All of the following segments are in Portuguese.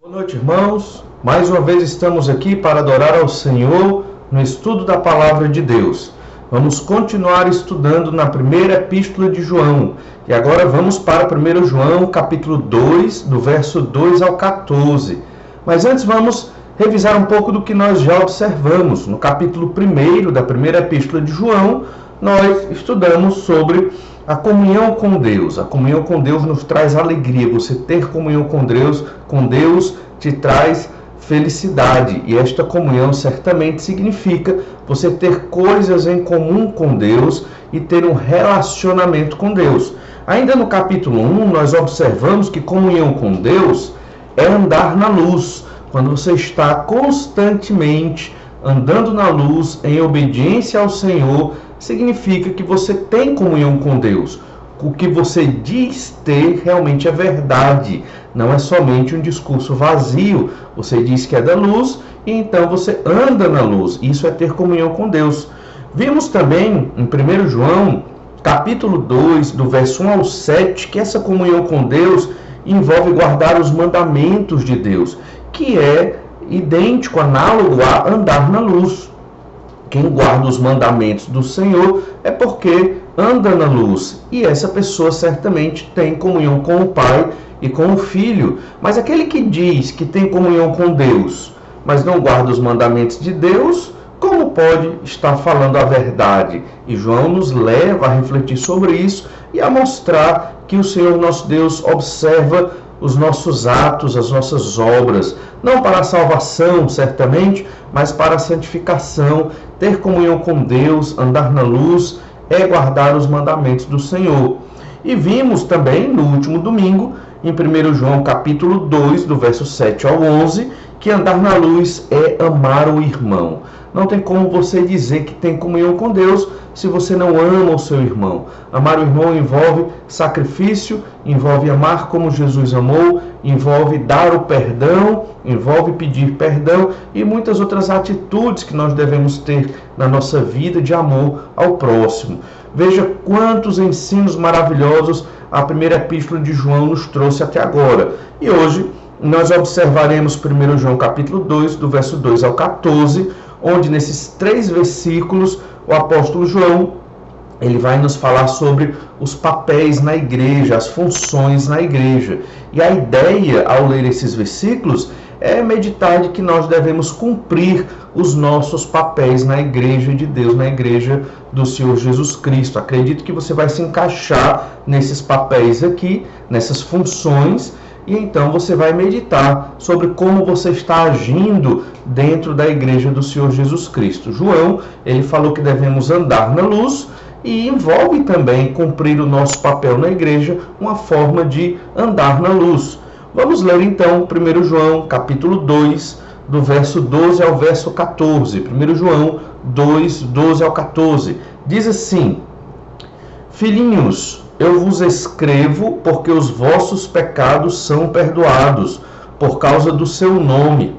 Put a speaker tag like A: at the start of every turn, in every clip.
A: Boa noite, irmãos. Mais uma vez estamos aqui para adorar ao Senhor no estudo da Palavra de Deus. Vamos continuar estudando na primeira epístola de João. E agora vamos para 1 João, capítulo 2, do verso 2 ao 14. Mas antes vamos revisar um pouco do que nós já observamos. No capítulo 1 da primeira epístola de João, nós estudamos sobre a comunhão com Deus. A comunhão com Deus nos traz alegria. Você ter comunhão com Deus te traz felicidade. E esta comunhão certamente significa você ter coisas em comum com Deus e ter um relacionamento com Deus. Ainda no capítulo 1, nós observamos que comunhão com Deus é andar na luz. Quando você está constantemente andando na luz, em obediência ao Senhor, significa que você tem comunhão com Deus. O que você diz ter realmente é verdade. Não é somente um discurso vazio. Você diz que é da luz e então você anda na luz. Isso é ter comunhão com Deus. Vimos também em 1 João, capítulo 2, do verso 1 ao 7, que essa comunhão com Deus envolve guardar os mandamentos de Deus, que é idêntico, análogo a andar na luz. Quem guarda os mandamentos do Senhor é porque anda na luz. E essa pessoa certamente tem comunhão com o Pai e com o Filho. Mas aquele que diz que tem comunhão com Deus, mas não guarda os mandamentos de Deus, como pode estar falando a verdade? E João nos leva a refletir sobre isso e a mostrar que o Senhor nosso Deus observa os nossos atos, as nossas obras, não para a salvação, certamente, mas para a santificação. Ter comunhão com Deus, andar na luz, é guardar os mandamentos do Senhor. E vimos também, no último domingo, em 1 João capítulo 2, do verso 7 ao 11, que andar na luz é amar o irmão. Não tem como você dizer que tem comunhão com Deus se você não ama o seu irmão. Amar o irmão envolve sacrifício, envolve amar como Jesus amou, envolve dar o perdão, envolve pedir perdão e muitas outras atitudes que nós devemos ter na nossa vida de amor ao próximo. Veja quantos ensinos maravilhosos a primeira epístola de João nos trouxe até agora. E hoje nós observaremos 1 João capítulo 2, do verso 2 ao 14, onde nesses 3 versículos o apóstolo João ele vai nos falar sobre os papéis na igreja, as funções na igreja. E a ideia ao ler esses versículos é meditar de que nós devemos cumprir os nossos papéis na igreja de Deus, na igreja do Senhor Jesus Cristo. Acredito que você vai se encaixar nesses papéis aqui, nessas funções, e então você vai meditar sobre como você está agindo dentro da igreja do Senhor Jesus Cristo. João, ele falou que devemos andar na luz e envolve também cumprir o nosso papel na igreja, uma forma de andar na luz. Vamos ler então 1 João, capítulo 2, do verso 12 ao verso 14. 1 João 2, 12 ao 14. Diz assim: Filhinhos, eu vos escrevo porque os vossos pecados são perdoados por causa do seu nome.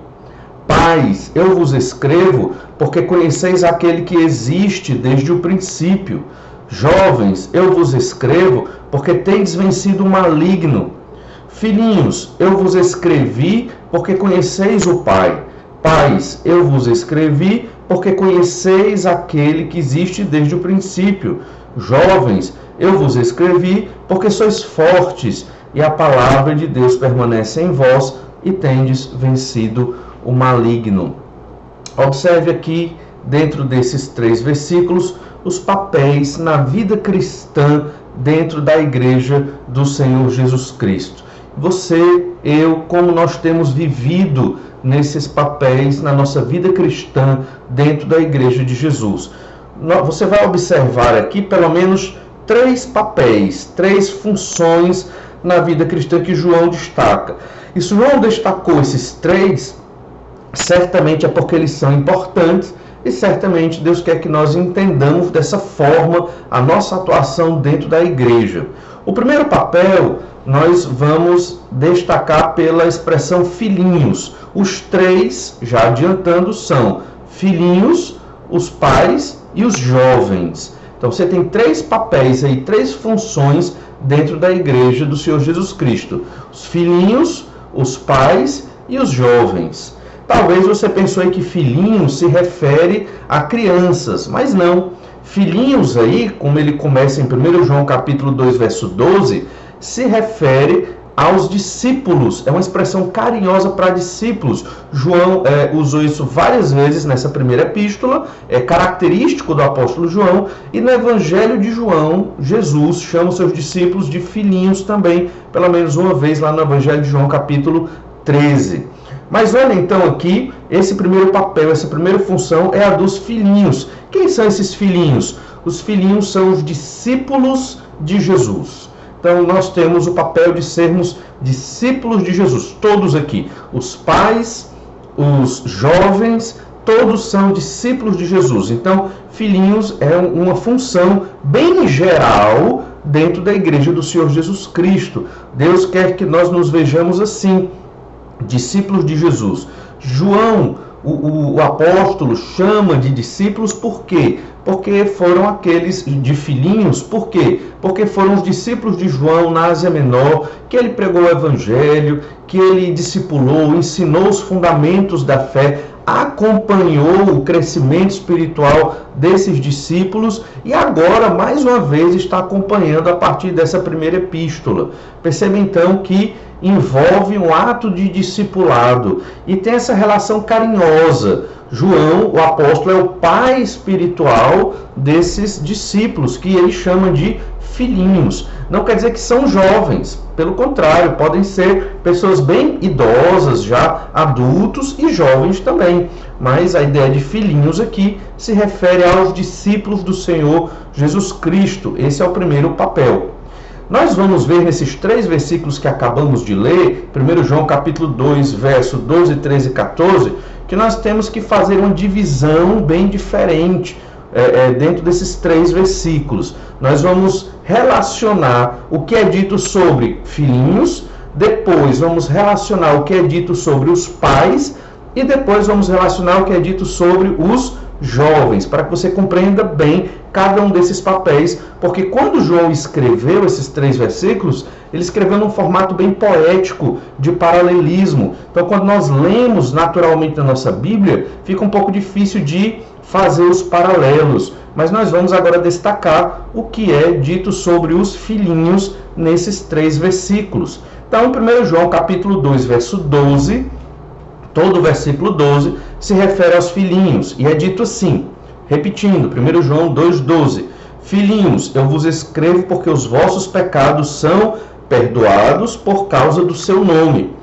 A: Pais, eu vos escrevo porque conheceis aquele que existe desde o princípio. Jovens, eu vos escrevo porque tendes vencido o maligno. Filhinhos, eu vos escrevi porque conheceis o Pai. Pais, eu vos escrevi porque conheceis aquele que existe desde o princípio. Jovens, eu vos escrevi porque sois fortes e a palavra de Deus permanece em vós e tendes vencido o maligno. Observe aqui, dentro desses 3 versículos, os papéis na vida cristã dentro da igreja do Senhor Jesus Cristo. Você, eu, como nós temos vivido nesses papéis na nossa vida cristã dentro da igreja de Jesus. Você vai observar aqui pelo menos 3 papéis, 3 funções na vida cristã que João destaca. E se João destacou esses 3, certamente é porque eles são importantes e certamente Deus quer que nós entendamos dessa forma a nossa atuação dentro da igreja. O primeiro papel nós vamos destacar pela expressão filhinhos. Os 3, já adiantando, são filhinhos, os pais e os jovens. Então você tem 3 papéis aí, 3 funções dentro da igreja do Senhor Jesus Cristo: os filhinhos, os pais e os jovens. Talvez você pensou aí que filhinhos se refere a crianças, mas não. Filhinhos aí, como ele começa em 1 João capítulo 2, verso 12, se refere aos discípulos. É uma expressão carinhosa para discípulos. João usou isso várias vezes nessa primeira epístola, é característico do apóstolo João, e no Evangelho de João, Jesus chama os seus discípulos de filhinhos também, pelo menos uma vez lá no Evangelho de João capítulo 13. Mas olha então aqui, esse primeiro papel, essa primeira função é a dos filhinhos. Quem são esses filhinhos? Os filhinhos são os discípulos de Jesus. Então nós temos o papel de sermos discípulos de Jesus, todos aqui. Os pais, os jovens, todos são discípulos de Jesus. Então, filhinhos é uma função bem geral dentro da igreja do Senhor Jesus Cristo. Deus quer que nós nos vejamos assim, discípulos de Jesus. João, o apóstolo, chama de discípulos por quê? Porque foram aqueles de filhinhos. Por quê? Porque foram os discípulos de João na Ásia Menor, que ele pregou o evangelho, que ele discipulou, ensinou os fundamentos da fé, acompanhou o crescimento espiritual desses discípulos e agora, mais uma vez, está acompanhando a partir dessa primeira epístola. Perceba então que envolve um ato de discipulado e tem essa relação carinhosa. João, o apóstolo, é o pai espiritual desses discípulos, que ele chama de filhinhos. Não quer dizer que são jovens, pelo contrário, podem ser pessoas bem idosas, já adultos e jovens também. Mas a ideia de filhinhos aqui se refere aos discípulos do Senhor Jesus Cristo. Esse é o primeiro papel. Nós vamos ver nesses 3 versículos que acabamos de ler, 1 João capítulo 2, verso 12, 13 e 14, que nós temos que fazer uma divisão bem diferente dentro desses 3 versículos. Nós vamos relacionar o que é dito sobre filhinhos, depois vamos relacionar o que é dito sobre os pais e depois vamos relacionar o que é dito sobre os jovens, para que você compreenda bem cada um desses papéis, porque quando João escreveu esses 3 versículos, ele escreveu num formato bem poético, de paralelismo. Então, quando nós lemos naturalmente na nossa Bíblia, fica um pouco difícil de fazer os paralelos, mas nós vamos agora destacar o que é dito sobre os filhinhos nesses 3 versículos. Então, 1 João capítulo 2, verso 12, todo o versículo 12 se refere aos filhinhos, e é dito assim, repetindo, 1 João 2,12, filhinhos, eu vos escrevo porque os vossos pecados são perdoados por causa do seu nome.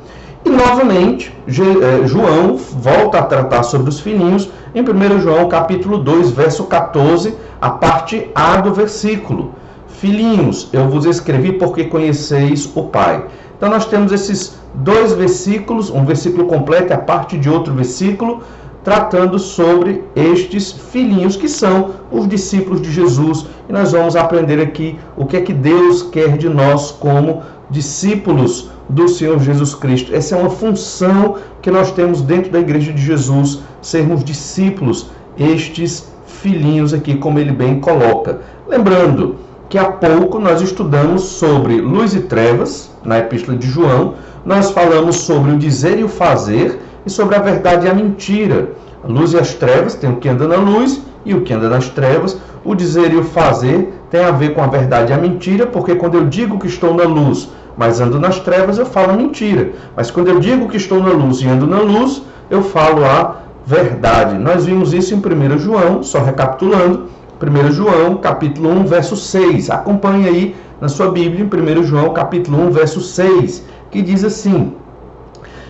A: E novamente, João volta a tratar sobre os filhinhos em 1 João capítulo 2, verso 14, a parte A do versículo. Filhinhos, eu vos escrevi porque conheceis o Pai. Então nós temos esses 2 versículos, um versículo completo e a parte de outro versículo, tratando sobre estes filhinhos que são os discípulos de Jesus. E nós vamos aprender aqui o que é que Deus quer de nós como discípulos do Senhor Jesus Cristo. Essa é uma função que nós temos dentro da igreja de Jesus, sermos discípulos, estes filhinhos aqui, como ele bem coloca. Lembrando que há pouco nós estudamos sobre luz e trevas, na epístola de João, nós falamos sobre o dizer e o fazer, e sobre a verdade e a mentira. A luz e as trevas tem o que anda na luz e o que anda nas trevas. O dizer e o fazer tem a ver com a verdade e a mentira, porque quando eu digo que estou na luz, mas ando nas trevas, eu falo mentira. Mas quando eu digo que estou na luz e ando na luz, eu falo a verdade. Nós vimos isso em 1 João, só recapitulando, 1 João, capítulo 1, verso 6. Acompanhe aí na sua Bíblia, em 1 João, capítulo 1, verso 6, que diz assim: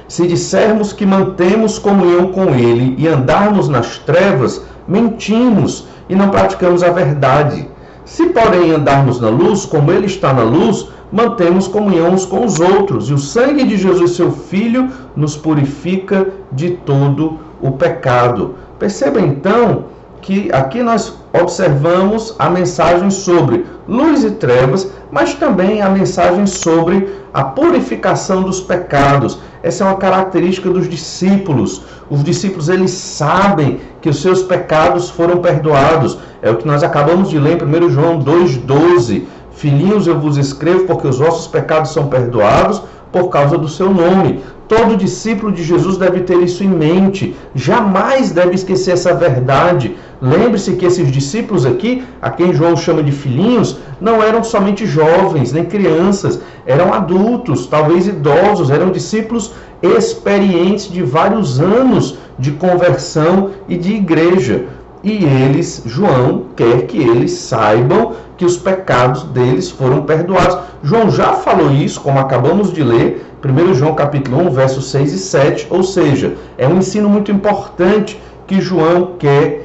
A: se dissermos que mantemos comunhão com Ele e andarmos nas trevas, mentimos e não praticamos a verdade. Se, porém, andarmos na luz, como Ele está na luz, mantemos comunhão uns com os outros, e o sangue de Jesus, seu Filho, nos purifica de todo o pecado. Perceba, então, que aqui nós observamos a mensagem sobre luz e trevas, mas também a mensagem sobre a purificação dos pecados. Essa é uma característica dos discípulos. Os discípulos, eles sabem que os seus pecados foram perdoados. É o que nós acabamos de ler em 1 João 2,12. Filhinhos, eu vos escrevo porque os vossos pecados são perdoados por causa do seu nome. Todo discípulo de Jesus deve ter isso em mente, jamais deve esquecer essa verdade. Lembre-se que esses discípulos aqui, a quem João chama de filhinhos, não eram somente jovens, nem crianças, eram adultos, talvez idosos, eram discípulos experientes de vários anos de conversão e de igreja. E eles, João, quer que eles saibam que os pecados deles foram perdoados. João já falou isso, como acabamos de ler, 1 João capítulo 1, versos 6 e 7, ou seja, é um ensino muito importante que João quer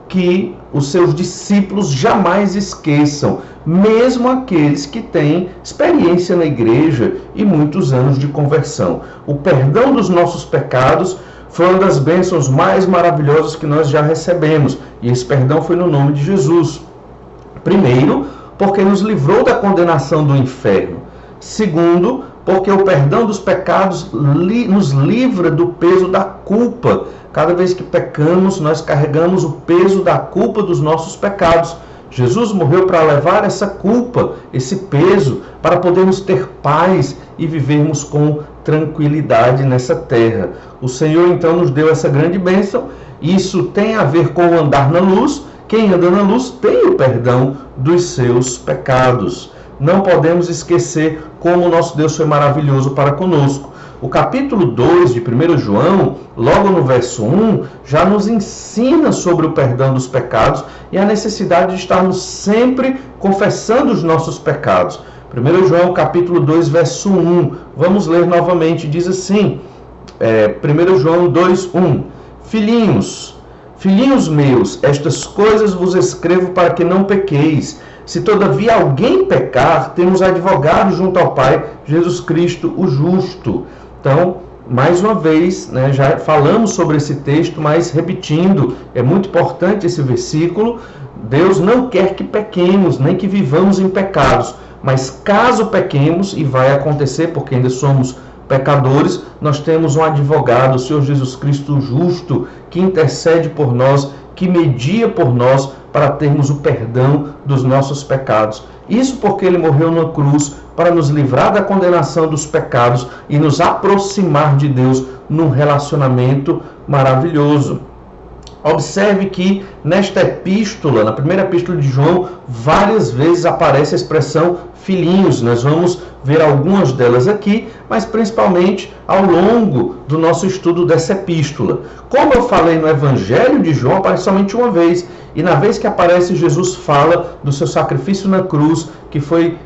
A: que os seus discípulos jamais esqueçam, mesmo aqueles que têm experiência na igreja e muitos anos de conversão. O perdão dos nossos pecados foi uma das bênçãos mais maravilhosas que nós já recebemos, e esse perdão foi no nome de Jesus. Primeiro, porque nos livrou da condenação do inferno. Segundo, porque o perdão dos pecados nos livra do peso da culpa. Cada vez que pecamos, nós carregamos o peso da culpa dos nossos pecados. Jesus morreu para levar essa culpa, esse peso, para podermos ter paz e vivermos com tranquilidade nessa terra. O Senhor então nos deu essa grande bênção. Isso tem a ver com o andar na luz. Quem anda na luz tem o perdão dos seus pecados. Não podemos esquecer como o nosso Deus foi maravilhoso para conosco. O capítulo 2 de 1 João, logo no verso 1, já nos ensina sobre o perdão dos pecados e a necessidade de estarmos sempre confessando os nossos pecados. 1 João capítulo 2, verso 1. Vamos ler novamente, diz assim, 1 João 2, 1. Filhinhos meus, estas coisas vos escrevo para que não pequeis. Se todavia alguém pecar, temos advogado junto ao Pai, Jesus Cristo, o justo. Então, mais uma vez, já falamos sobre esse texto, mas repetindo, é muito importante esse versículo. Deus não quer que pequemos, nem que vivamos em pecados. Mas caso pequemos, e vai acontecer porque ainda somos pecadores, nós temos um advogado, o Senhor Jesus Cristo justo, que intercede por nós, que media por nós para termos o perdão dos nossos pecados. Isso porque ele morreu na cruz para nos livrar da condenação dos pecados e nos aproximar de Deus num relacionamento maravilhoso. Observe que nesta epístola, na primeira epístola de João, várias vezes aparece a expressão filhinhos. Nós vamos ver algumas delas aqui, mas principalmente ao longo do nosso estudo dessa epístola. Como eu falei no Evangelho de João, aparece somente uma vez. E na vez que aparece, Jesus fala do seu sacrifício na cruz, que foi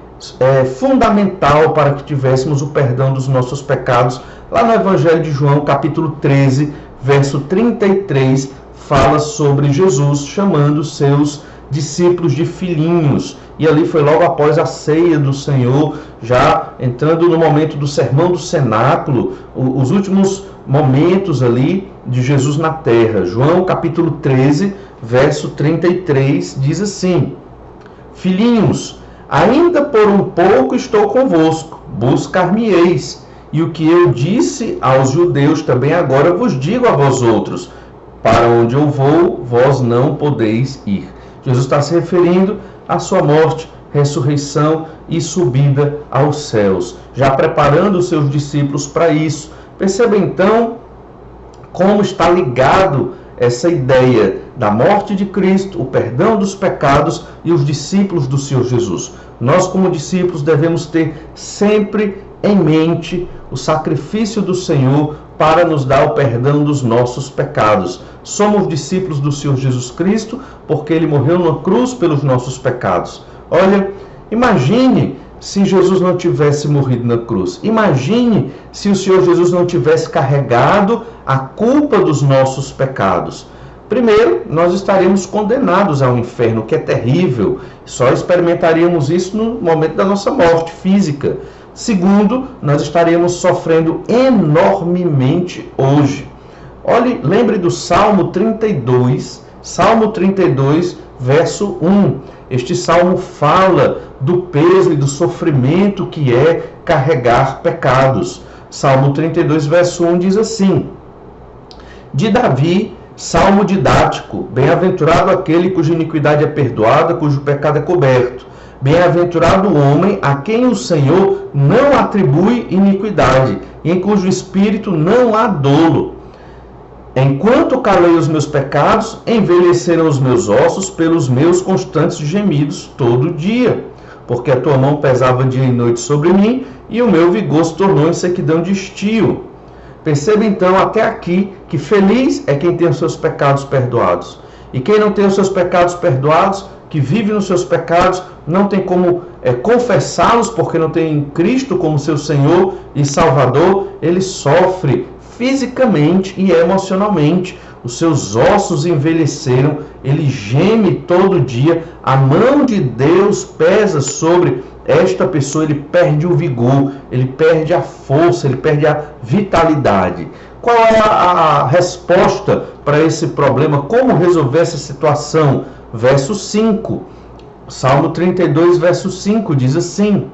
A: fundamental para que tivéssemos o perdão dos nossos pecados. Lá no Evangelho de João, capítulo 13, verso 33, fala sobre Jesus chamando seus discípulos de filhinhos. E ali foi logo após a ceia do Senhor, já entrando no momento do sermão do cenáculo, os últimos momentos ali de Jesus na terra. João capítulo 13, verso 33, diz assim: Filhinhos, ainda por um pouco estou convosco, buscar-me-eis, e o que eu disse aos judeus também agora vos digo a vós outros, para onde eu vou, vós não podeis ir. Jesus está se referindo à sua morte, ressurreição e subida aos céus, já preparando os seus discípulos para isso. Perceba então como está ligado essa ideia da morte de Cristo, o perdão dos pecados e os discípulos do Senhor Jesus. Nós, como discípulos, devemos ter sempre em mente o sacrifício do Senhor para nos dar o perdão dos nossos pecados. Somos discípulos do Senhor Jesus Cristo porque Ele morreu na cruz pelos nossos pecados. Olha, imagine se Jesus não tivesse morrido na cruz. Imagine se o Senhor Jesus não tivesse carregado a culpa dos nossos pecados. Primeiro, nós estaríamos condenados ao inferno, que é terrível. Só experimentaríamos isso no momento da nossa morte física. Segundo, nós estaríamos sofrendo enormemente hoje. Olhe, lembre do Salmo 32, verso 1. Este salmo fala do peso e do sofrimento que é carregar pecados. Salmo 32, verso 1 diz assim: De Davi, salmo didático, bem-aventurado aquele cuja iniquidade é perdoada, cujo pecado é coberto. Bem-aventurado o homem a quem o Senhor não atribui iniquidade, e em cujo espírito não há dolo. Enquanto calei os meus pecados, envelheceram os meus ossos pelos meus constantes gemidos todo dia. Porque a tua mão pesava dia e noite sobre mim, e o meu vigor se tornou em sequidão de estio. Perceba então até aqui que feliz é quem tem os seus pecados perdoados. E quem não tem os seus pecados perdoados, que vive nos seus pecados, não tem como confessá-los, porque não tem Cristo como seu Senhor e Salvador, ele sofre fisicamente e emocionalmente. Os seus ossos envelheceram, ele geme todo dia, a mão de Deus pesa sobre esta pessoa, ele perde o vigor, ele perde a força, ele perde a vitalidade. Qual é a resposta para esse problema? Como resolver essa situação? Verso 5, Salmo 32, verso 5, diz assim: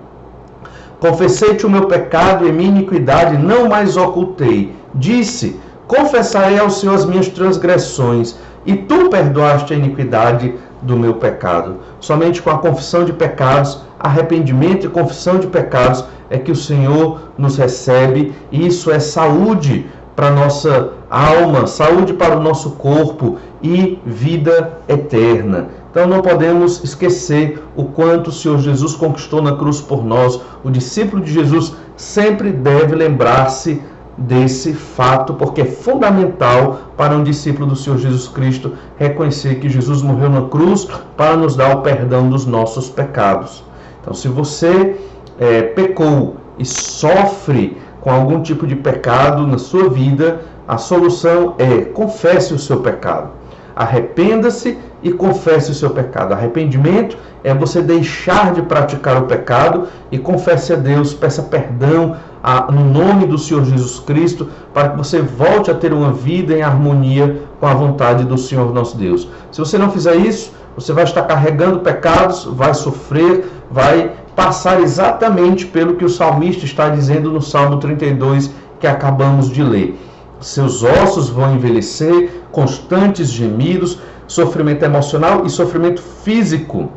A: confessei-te o meu pecado e minha iniquidade não mais ocultei. Disse: confessarei ao Senhor as minhas transgressões, e tu perdoaste a iniquidade do meu pecado. Somente com a confissão de pecados, arrependimento e confissão de pecados é que o Senhor nos recebe, e isso é saúde para a nossa alma, saúde para o nosso corpo e vida eterna. Então não podemos esquecer o quanto o Senhor Jesus conquistou na cruz por nós. O discípulo de Jesus sempre deve lembrar-se desse fato, porque é fundamental para um discípulo do Senhor Jesus Cristo reconhecer que Jesus morreu na cruz para nos dar o perdão dos nossos pecados. Então, se você pecou e sofre com algum tipo de pecado na sua vida, a solução é: confesse o seu pecado. Arrependa-se e confesse o seu pecado. Arrependimento é você deixar de praticar o pecado e confesse a Deus, peça perdão no nome do Senhor Jesus Cristo, para que você volte a ter uma vida em harmonia com a vontade do Senhor nosso Deus. Se você não fizer isso, você vai estar carregando pecados, vai sofrer, vai passar exatamente pelo que o salmista está dizendo no Salmo 32, que acabamos de ler. Seus ossos vão envelhecer, constantes gemidos, sofrimento emocional e sofrimento físico,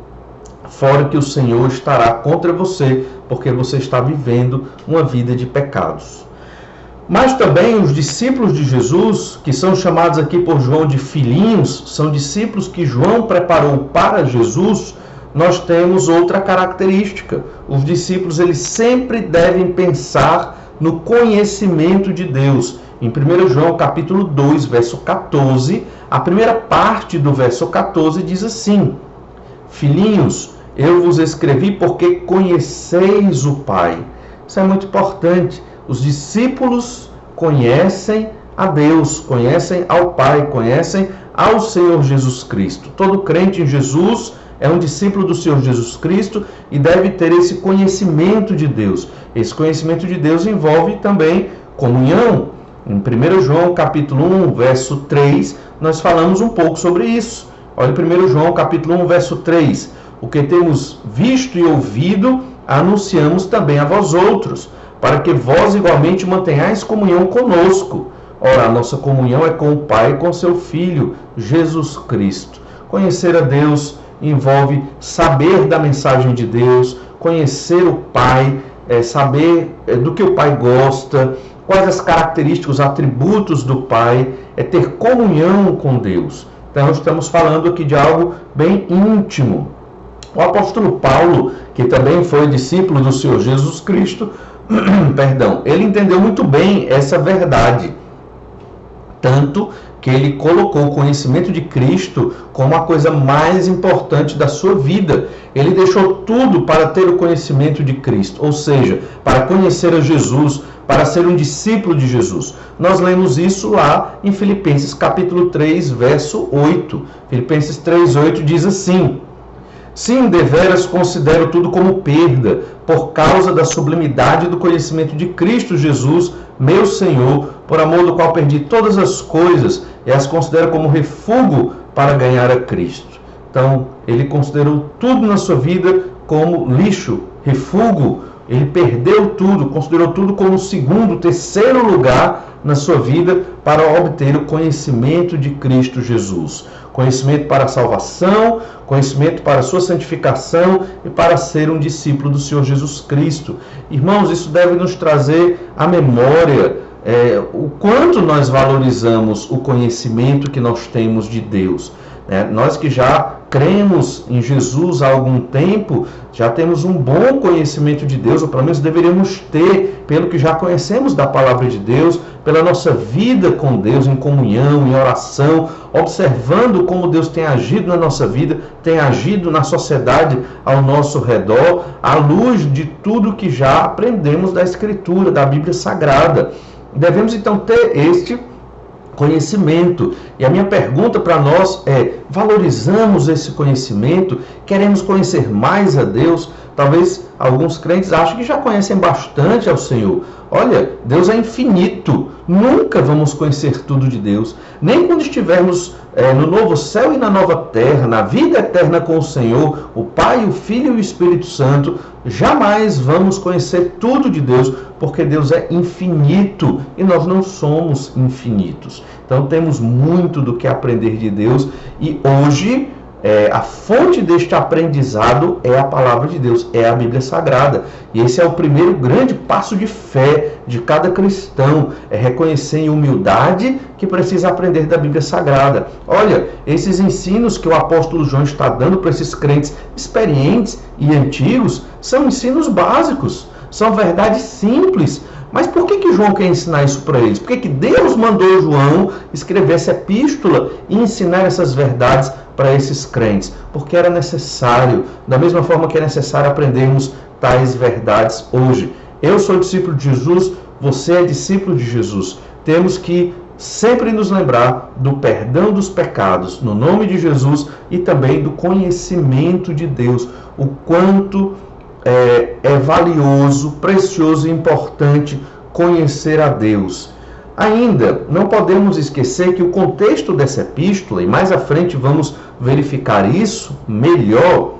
A: fora que o Senhor estará contra você, porque você está vivendo uma vida de pecados. Mas também os discípulos de Jesus, que são chamados aqui por João de filhinhos, são discípulos que João preparou para Jesus. Nós temos outra característica. Os discípulos, eles sempre devem pensar no conhecimento de Deus. Em 1 João capítulo 2, verso 14, a primeira parte do verso 14 diz assim: filhinhos, eu vos escrevi porque conheceis o Pai. Isso é muito importante. Os discípulos conhecem a Deus, conhecem ao Pai, conhecem ao Senhor Jesus Cristo. Todo crente em Jesus é um discípulo do Senhor Jesus Cristo e deve ter esse conhecimento de Deus. Esse conhecimento de Deus envolve também comunhão. Em 1 João capítulo 1, verso 3, nós falamos um pouco sobre isso. Olha 1 João capítulo 1, verso 3. O que temos visto e ouvido, anunciamos também a vós outros, para que vós igualmente mantenhais comunhão conosco. Ora, a nossa comunhão é com o Pai e com seu Filho, Jesus Cristo. Conhecer a Deus envolve saber da mensagem de Deus, conhecer o Pai, saber do que o Pai gosta, quais as características, os atributos do Pai, é ter comunhão com Deus. Então, estamos falando aqui de algo bem íntimo. O apóstolo Paulo, que também foi discípulo do Senhor Jesus Cristo, ele entendeu muito bem essa verdade. Tanto que ele colocou o conhecimento de Cristo como a coisa mais importante da sua vida. Ele deixou tudo para ter o conhecimento de Cristo, ou seja, para conhecer a Jesus, para ser um discípulo de Jesus. Nós lemos isso lá em Filipenses capítulo 3, verso 8. Filipenses 3, 8 diz assim: sim, deveras considero tudo como perda, por causa da sublimidade do conhecimento de Cristo Jesus, meu Senhor, por amor do qual perdi todas as coisas e as considero como refúgio para ganhar a Cristo. Então, ele considerou tudo na sua vida como lixo, refúgio, Ele perdeu tudo, considerou tudo como segundo, terceiro lugar na sua vida para obter o conhecimento de Cristo Jesus. Conhecimento para a salvação, conhecimento para a sua santificação e para ser um discípulo do Senhor Jesus Cristo. Irmãos, isso deve nos trazer à memória o quanto nós valorizamos o conhecimento que nós temos de Deus. Nós que já cremos em Jesus há algum tempo, já temos um bom conhecimento de Deus, ou pelo menos deveríamos ter, pelo que já conhecemos da palavra de Deus, pela nossa vida com Deus, em comunhão, em oração, observando como Deus tem agido na nossa vida, tem agido na sociedade ao nosso redor, à luz de tudo que já aprendemos da Escritura, da Bíblia Sagrada. Devemos então ter este conhecimento. E a minha pergunta para nós é: valorizamos esse conhecimento? Queremos conhecer mais a Deus? Talvez alguns crentes achem que já conhecem bastante ao Senhor. Olha, Deus é infinito. Nunca vamos conhecer tudo de Deus. Nem quando estivermos no novo céu e na nova terra, na vida eterna com o Senhor, o Pai, o Filho e o Espírito Santo, jamais vamos conhecer tudo de Deus, porque Deus é infinito e nós não somos infinitos. Então temos muito do que aprender de Deus e hoje a fonte deste aprendizado é a palavra de Deus, é a Bíblia Sagrada. E esse é o primeiro grande passo de fé de cada cristão, é reconhecer em humildade que precisa aprender da Bíblia Sagrada. Olha, esses ensinos que o apóstolo João está dando para esses crentes experientes e antigos são ensinos básicos, são verdades simples. Mas por que João quer ensinar isso para eles? Por que Deus mandou João escrever essa epístola e ensinar essas verdades para esses crentes? Porque era necessário, da mesma forma que é necessário aprendermos tais verdades hoje. Eu sou discípulo de Jesus, você é discípulo de Jesus. Temos que sempre nos lembrar do perdão dos pecados, no nome de Jesus, e também do conhecimento de Deus, o quanto é valioso, precioso e importante conhecer a Deus. Ainda, não podemos esquecer que o contexto dessa epístola, e mais à frente vamos verificar isso melhor,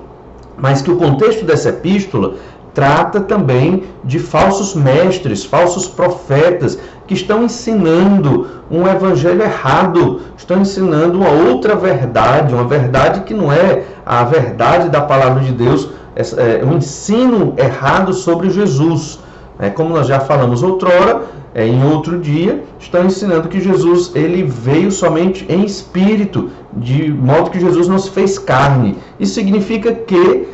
A: mas que o contexto dessa epístola trata também de falsos mestres, falsos profetas, que estão ensinando um evangelho errado, estão ensinando uma outra verdade, uma verdade que não é a verdade da palavra de Deus, um ensino errado sobre Jesus. Como nós já falamos outrora, em outro dia, estão ensinando que Jesus ele veio somente em espírito, de modo que Jesus não se fez carne. Isso significa que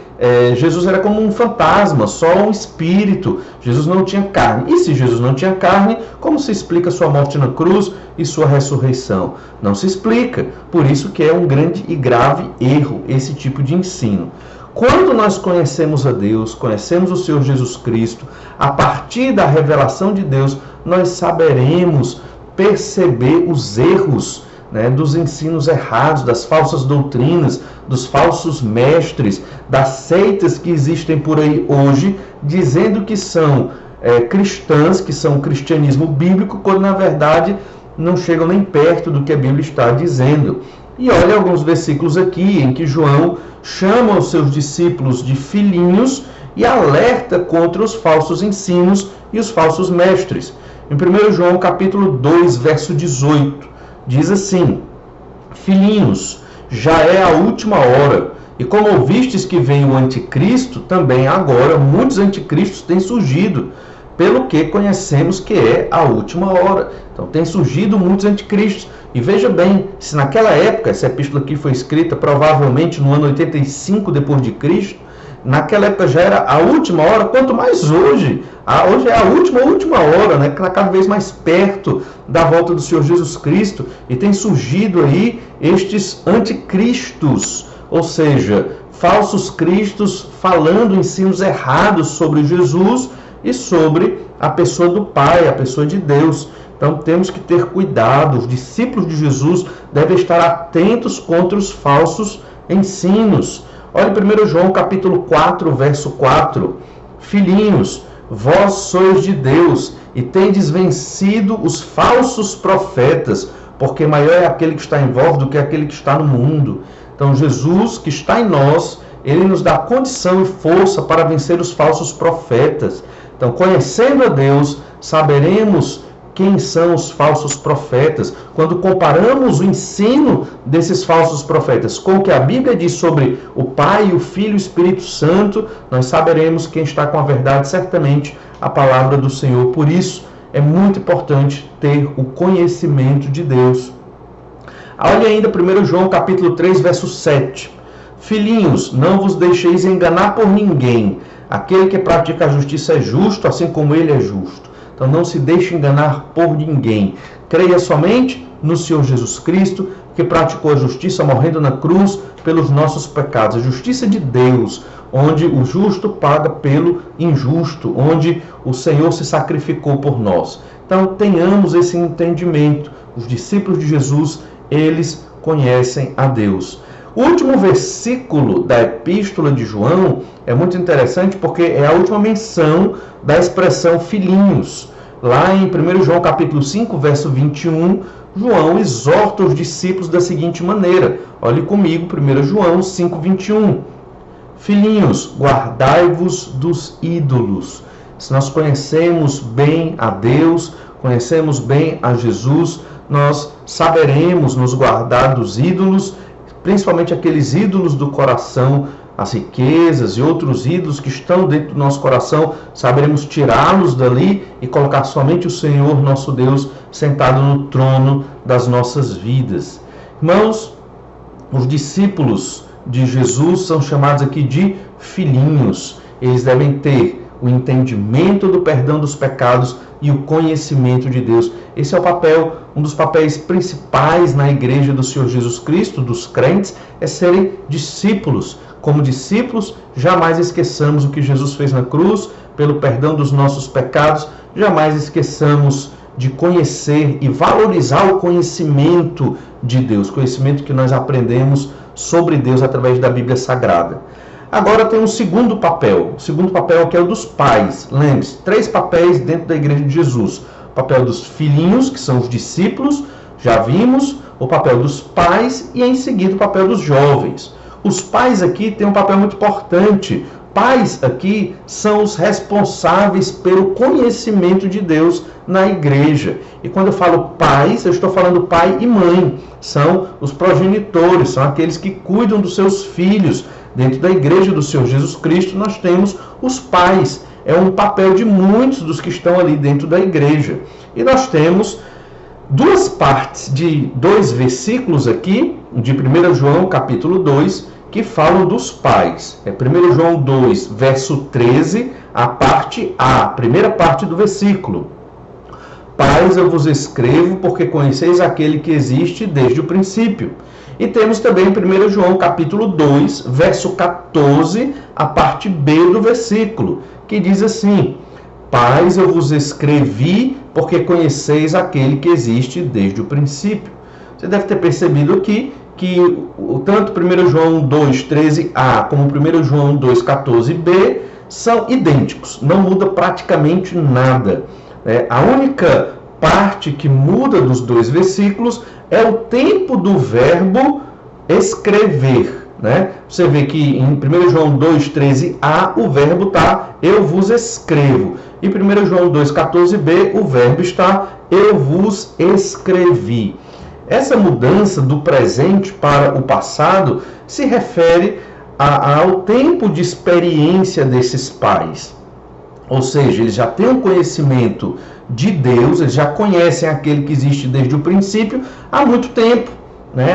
A: Jesus era como um fantasma, só um espírito. Jesus não tinha carne. E se Jesus não tinha carne, como se explica sua morte na cruz e sua ressurreição? Não se explica. Por isso que é um grande e grave erro esse tipo de ensino. Quando nós conhecemos a Deus, conhecemos o Senhor Jesus Cristo, a partir da revelação de Deus, nós saberemos perceber os erros, dos ensinos errados, das falsas doutrinas, dos falsos mestres, das seitas que existem por aí hoje, dizendo que são cristãs, que são cristianismo bíblico, quando na verdade não chegam nem perto do que a Bíblia está dizendo. E olha alguns versículos aqui em que João chama os seus discípulos de filhinhos e alerta contra os falsos ensinos e os falsos mestres. Em 1 João capítulo 2, verso 18, diz assim: filhinhos, já é a última hora, e como ouvistes que vem o anticristo, também agora muitos anticristos têm surgido, pelo que conhecemos que é a última hora. Então tem surgido muitos anticristos. E veja bem, se naquela época, essa epístola aqui foi escrita provavelmente no ano 85 depois de Cristo, naquela época já era a última hora, quanto mais hoje. Hoje é a última hora, cada vez mais perto da volta do Senhor Jesus Cristo. E tem surgido aí estes anticristos, ou seja, falsos cristos falando ensinos errados sobre Jesus e sobre a pessoa do Pai, a pessoa de Deus. Então temos que ter cuidado, os discípulos de Jesus devem estar atentos contra os falsos ensinos. Olha 1 João capítulo 4, verso 4. Filhinhos, vós sois de Deus e tendes vencido os falsos profetas, porque maior é aquele que está em vós do que aquele que está no mundo. Então Jesus, que está em nós, ele nos dá condição e força para vencer os falsos profetas. Então, conhecendo a Deus, saberemos quem são os falsos profetas. Quando comparamos o ensino desses falsos profetas com o que a Bíblia diz sobre o Pai, o Filho e o Espírito Santo, nós saberemos quem está com a verdade, certamente a palavra do Senhor. Por isso, é muito importante ter o conhecimento de Deus. Olha ainda 1 João capítulo 3, verso 7. Filhinhos, não vos deixeis enganar por ninguém. Aquele que pratica a justiça é justo, assim como ele é justo. Então não se deixe enganar por ninguém. Creia somente no Senhor Jesus Cristo, que praticou a justiça morrendo na cruz pelos nossos pecados. A justiça de Deus, onde o justo paga pelo injusto, onde o Senhor se sacrificou por nós. Então tenhamos esse entendimento. Os discípulos de Jesus, eles conhecem a Deus. O último versículo da Epístola de João é muito interessante porque é a última menção da expressão filhinhos. Lá em 1 João capítulo 5, verso 21, João exorta os discípulos da seguinte maneira. Olhe comigo, 1 João 5, 21. Filhinhos, guardai-vos dos ídolos. Se nós conhecemos bem a Deus, conhecemos bem a Jesus, nós saberemos nos guardar dos ídolos, principalmente aqueles ídolos do coração, as riquezas e outros ídolos que estão dentro do nosso coração, saberemos tirá-los dali e colocar somente o Senhor, nosso Deus, sentado no trono das nossas vidas. Irmãos, os discípulos de Jesus são chamados aqui de filhinhos. Eles devem ter o entendimento do perdão dos pecados e o conhecimento de Deus. Esse é o papel, um dos papéis principais na igreja do Senhor Jesus Cristo, dos crentes, é serem discípulos. Como discípulos, jamais esqueçamos o que Jesus fez na cruz, pelo perdão dos nossos pecados, jamais esqueçamos de conhecer e valorizar o conhecimento de Deus, conhecimento que nós aprendemos sobre Deus através da Bíblia Sagrada. Agora tem um segundo papel que é o dos pais. Lembre-se, 3 papéis dentro da igreja de Jesus. O papel dos filhinhos, que são os discípulos, já vimos, o papel dos pais e em seguida o papel dos jovens. Os pais aqui têm um papel muito importante. Pais aqui são os responsáveis pelo conhecimento de Deus na igreja. E quando eu falo pais, eu estou falando pai e mãe. São os progenitores, são aqueles que cuidam dos seus filhos. Dentro da igreja do Senhor Jesus Cristo, nós temos os pais. É um papel de muitos dos que estão ali dentro da igreja. E nós temos 2 partes de 2 versículos aqui, de 1 João capítulo 2, que falam dos pais. É 1 João 2, verso 13, a parte A, a primeira parte do versículo. Pais, eu vos escrevo porque conheceis aquele que existe desde o princípio. E temos também 1 João capítulo 2, verso 14, a parte B do versículo, que diz assim: Pais, eu vos escrevi porque conheceis aquele que existe desde o princípio. Você deve ter percebido aqui que tanto 1 João 2, 13a como 1 João 2, 14b são idênticos, não muda praticamente nada. A única parte que muda dos 2 versículos é o tempo do verbo escrever. Você vê que em 1 João 2, 13a o verbo está eu vos escrevo. E 1 João 2, 14b o verbo está eu vos escrevi. Essa mudança do presente para o passado se refere ao tempo de experiência desses pais. Ou seja, eles já têm um conhecimento de Deus, eles já conhecem aquele que existe desde o princípio há muito tempo.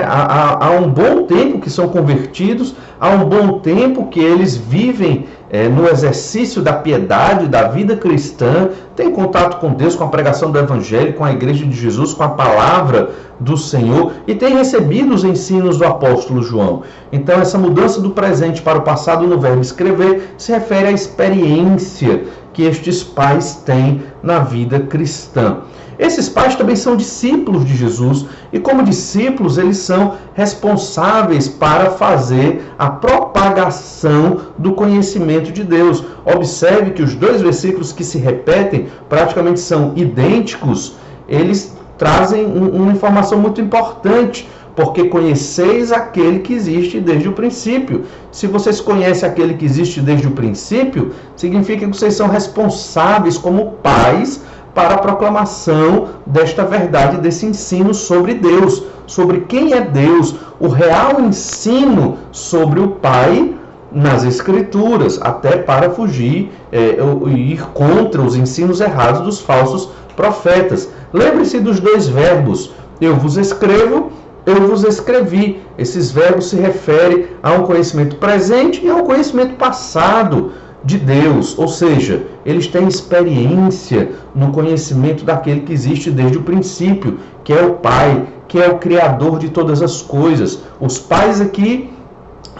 A: Há um bom tempo que são convertidos, há um bom tempo que eles vivem no exercício da piedade, da vida cristã, têm contato com Deus, com a pregação do Evangelho, com a igreja de Jesus, com a palavra do Senhor e têm recebido os ensinos do apóstolo João. Então essa mudança do presente para o passado no verbo escrever se refere à experiência que estes pais têm na vida cristã. Esses pais também são discípulos de Jesus e, como discípulos, eles são responsáveis para fazer a propagação do conhecimento de Deus. Observe que os 2 versículos que se repetem, praticamente são idênticos, eles trazem uma informação muito importante, porque conheceis aquele que existe desde o princípio. Se vocês conhecem aquele que existe desde o princípio, significa que vocês são responsáveis como pais para a proclamação desta verdade, desse ensino sobre Deus, sobre quem é Deus, o real ensino sobre o Pai nas Escrituras, até para fugir e ir contra os ensinos errados dos falsos profetas. Lembre-se dos dois verbos, eu vos escrevo, eu vos escrevi. Esses verbos se referem a um conhecimento presente e a um conhecimento passado de Deus, ou seja, eles têm experiência no conhecimento daquele que existe desde o princípio, que é o Pai, que é o Criador de todas as coisas. Os pais aqui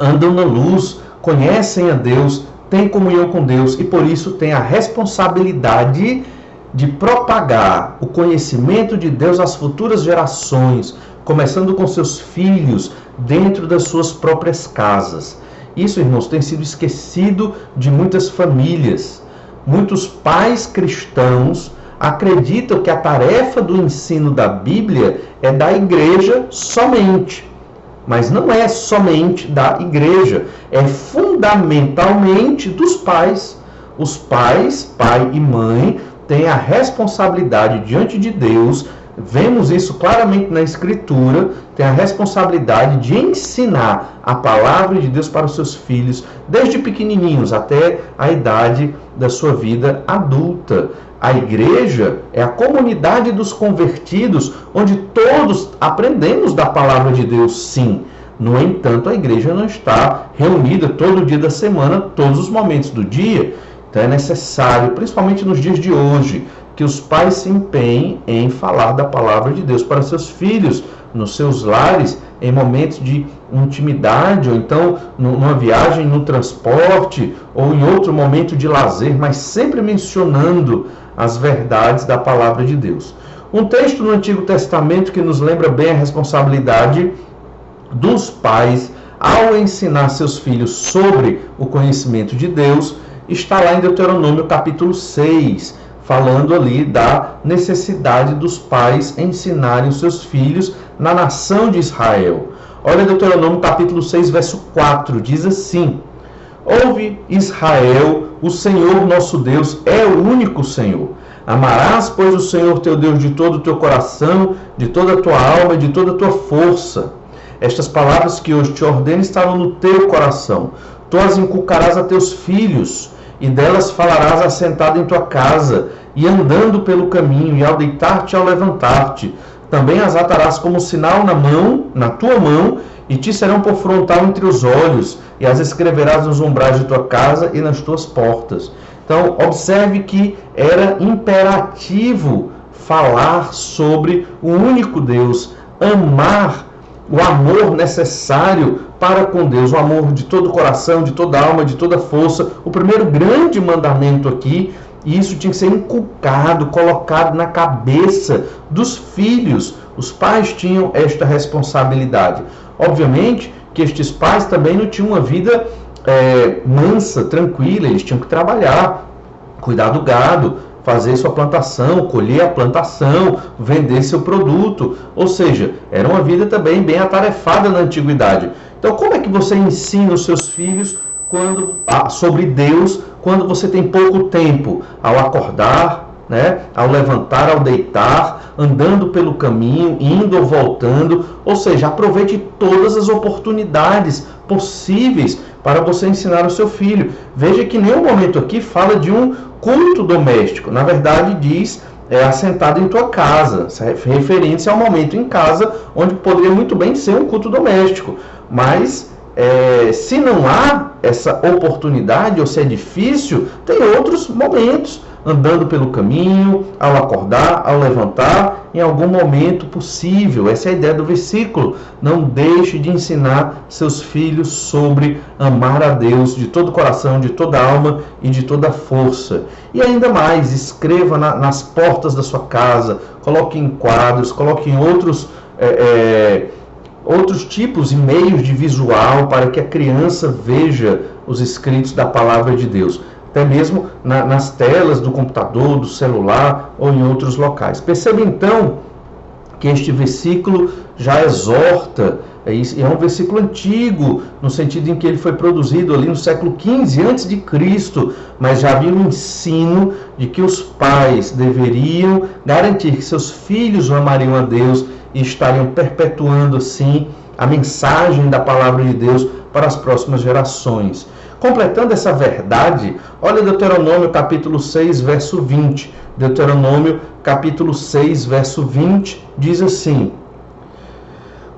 A: andam na luz, conhecem a Deus, têm comunhão com Deus e por isso têm a responsabilidade de propagar o conhecimento de Deus às futuras gerações, começando com seus filhos dentro das suas próprias casas. Isso, irmãos, tem sido esquecido de muitas famílias. Muitos pais cristãos acreditam que a tarefa do ensino da Bíblia é da igreja somente. Mas não é somente da igreja, é fundamentalmente dos pais. Os pais, pai e mãe, têm a responsabilidade diante de Deus, vemos isso claramente na Escritura, têm a responsabilidade de ensinar a palavra de Deus para os seus filhos, desde pequenininhos até a idade da sua vida adulta. A igreja é a comunidade dos convertidos, onde todos aprendemos da palavra de Deus, sim. No entanto, a igreja não está reunida todo dia da semana, todos os momentos do dia. Então é necessário, principalmente nos dias de hoje, que os pais se empenhem em falar da palavra de Deus para seus filhos, nos seus lares, em momentos de intimidade, ou então numa viagem no transporte, ou em outro momento de lazer, mas sempre mencionando as verdades da palavra de Deus. Um texto no Antigo Testamento que nos lembra bem a responsabilidade dos pais ao ensinar seus filhos sobre o conhecimento de Deus, está lá em Deuteronômio capítulo 6, falando ali da necessidade dos pais ensinarem os seus filhos na nação de Israel. Olha Deuteronômio capítulo 6, verso 4, diz assim: Ouve, Israel, o Senhor nosso Deus é o único Senhor. Amarás, pois, o Senhor teu Deus de todo o teu coração, de toda a tua alma e de toda a tua força. Estas palavras que hoje te ordeno estarão no teu coração. Tu as inculcarás a teus filhos, e delas falarás assentado em tua casa, e andando pelo caminho, e ao deitar-te e ao levantar-te. Também as atarás como sinal na tua mão, e te serão por frontal entre os olhos, e as escreverás nos umbrais de tua casa e nas tuas portas. Então, observe que era imperativo falar sobre o único Deus, amar o amor necessário para com Deus, o amor de todo o coração, de toda a alma, de toda a força. O primeiro grande mandamento aqui, e isso tinha que ser inculcado, colocado na cabeça dos filhos. Os pais tinham esta responsabilidade. Obviamente que estes pais também não tinham uma vida mansa, tranquila, eles tinham que trabalhar, cuidar do gado, fazer sua plantação, colher a plantação, vender seu produto. Ou seja, era uma vida também bem atarefada na antiguidade. Então, como é que você ensina os seus filhos sobre Deus quando você tem pouco tempo? Ao acordar, ao levantar, ao deitar, andando pelo caminho, indo ou voltando. Ou seja, aproveite todas as oportunidades possíveis para você ensinar o seu filho. Veja que em nenhum momento aqui fala de um culto doméstico. Na verdade, diz assentado em tua casa, referência ao momento em casa, onde poderia muito bem ser um culto doméstico. Mas se não há essa oportunidade, ou se é difícil, tem outros momentos, andando pelo caminho, ao acordar, ao levantar, em algum momento possível. Essa é a ideia do versículo. Não deixe de ensinar seus filhos sobre amar a Deus de todo o coração, de toda a alma e de toda a força. E ainda mais, escreva nas portas da sua casa, coloque em quadros, coloque em outros tipos e meios de visual para que a criança veja os escritos da palavra de Deus. Até mesmo nas telas do computador, do celular ou em outros locais. Perceba então que este versículo já exorta. É um versículo antigo, no sentido em que ele foi produzido ali no século XV a.C., mas já havia um ensino de que os pais deveriam garantir que seus filhos amariam a Deus e estariam perpetuando assim a mensagem da palavra de Deus para as próximas gerações. Completando essa verdade, olha Deuteronômio capítulo 6, verso 20. Deuteronômio capítulo 6, verso 20, diz assim: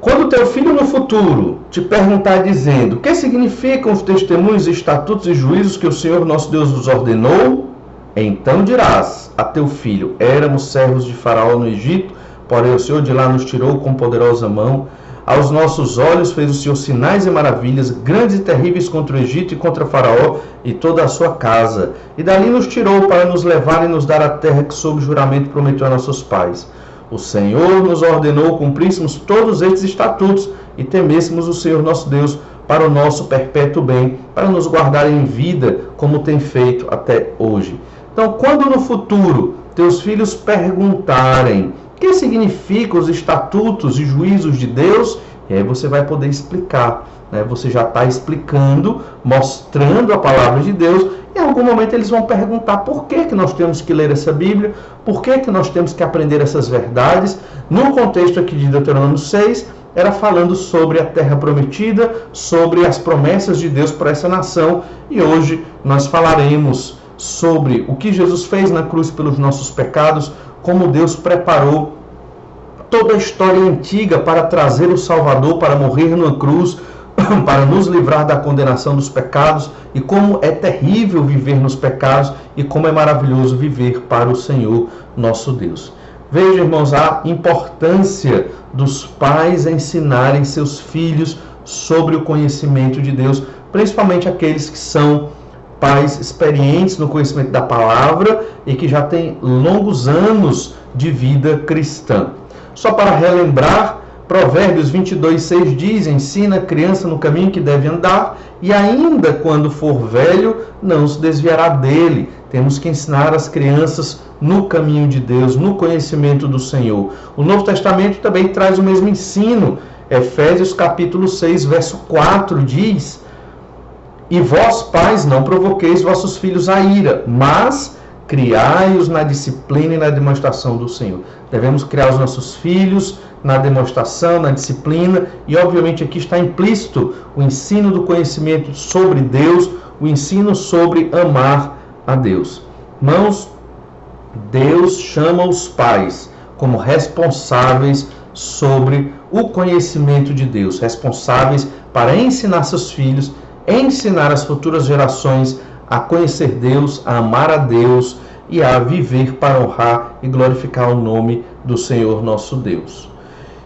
A: quando teu filho no futuro te perguntar dizendo: o que significam os testemunhos, estatutos e juízos que o Senhor nosso Deus nos ordenou? Então dirás a teu filho: éramos servos de Faraó no Egito, porém o Senhor de lá nos tirou com poderosa mão. Aos nossos olhos fez o Senhor sinais e maravilhas, grandes e terríveis contra o Egito e contra Faraó e toda a sua casa. E dali nos tirou para nos levar e nos dar a terra que sob juramento prometeu a nossos pais. O Senhor nos ordenou cumpríssemos todos estes estatutos e temêssemos o Senhor nosso Deus para o nosso perpétuo bem, para nos guardar em vida, como tem feito até hoje. Então, quando no futuro teus filhos perguntarem o que significam os estatutos e juízos de Deus, e aí você vai poder explicar, né? Você já está explicando, mostrando a palavra de Deus. Em algum momento eles vão perguntar por que nós temos que ler essa Bíblia, por que nós temos que aprender essas verdades. No contexto aqui de Deuteronômio 6, era falando sobre a terra prometida, sobre as promessas de Deus para essa nação. E hoje nós falaremos sobre o que Jesus fez na cruz pelos nossos pecados, como Deus preparou toda a história antiga para trazer o Salvador, para morrer numa cruz, para nos livrar da condenação dos pecados, e como é terrível viver nos pecados e como é maravilhoso viver para o Senhor nosso Deus. Veja, irmãos, a importância dos pais ensinarem seus filhos sobre o conhecimento de Deus, principalmente aqueles que são pais experientes no conhecimento da palavra e que já têm longos anos de vida cristã. Só para relembrar, Provérbios 22:6 diz: ensina a criança no caminho que deve andar, e ainda quando for velho, não se desviará dele. Temos que ensinar as crianças no caminho de Deus, no conhecimento do Senhor. O Novo Testamento também traz o mesmo ensino. Efésios capítulo 6, verso 4 diz: e vós, pais, não provoqueis vossos filhos à ira, mas criai-os na disciplina e na demonstração do Senhor. Devemos criar os nossos filhos na demonstração, na disciplina, e obviamente aqui está implícito o ensino do conhecimento sobre Deus, o ensino sobre amar a Deus. Irmãos, Deus chama os pais como responsáveis sobre o conhecimento de Deus, responsáveis para ensinar seus filhos, ensinar as futuras gerações a conhecer Deus, a amar a Deus e a viver para honrar e glorificar o nome do Senhor nosso Deus.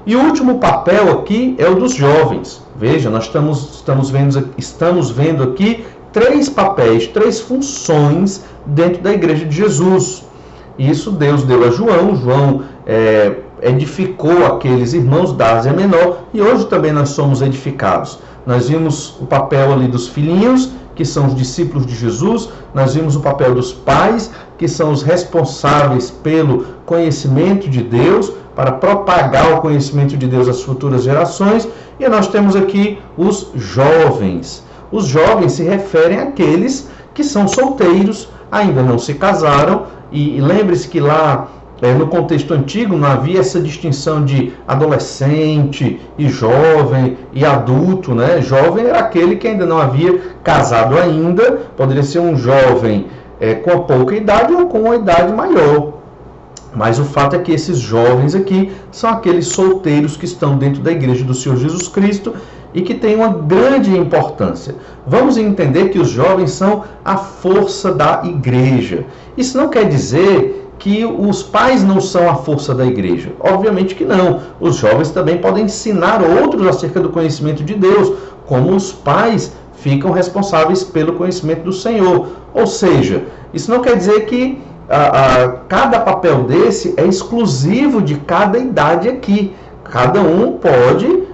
A: E o último papel aqui é o dos jovens. Veja, nós estamos vendo aqui três papéis, três funções dentro da Igreja de Jesus. Isso Deus deu a João. João edificou aqueles irmãos da Ásia Menor, e hoje também nós somos edificados. Nós vimos o papel ali dos filhinhos, que são os discípulos de Jesus. Nós vimos o papel dos pais, que são os responsáveis pelo conhecimento de Deus, para propagar o conhecimento de Deus às futuras gerações. E nós temos aqui os jovens. Os jovens se referem àqueles que são solteiros, ainda não se casaram. E lembre-se que lá no contexto antigo não havia essa distinção de adolescente e jovem e adulto, né? Jovem era aquele que ainda não havia casado ainda, poderia ser um jovem com pouca idade ou com uma idade maior. Mas o fato é que esses jovens aqui são aqueles solteiros que estão dentro da Igreja do Senhor Jesus Cristo e que têm uma grande importância. Vamos entender que os jovens são a força da Igreja. Isso não quer dizer que os pais não são a força da igreja. Obviamente que não. Os jovens também podem ensinar outros acerca do conhecimento de Deus, como os pais ficam responsáveis pelo conhecimento do Senhor. Ou seja, isso não quer dizer que cada papel desse é exclusivo de cada idade aqui. Cada um pode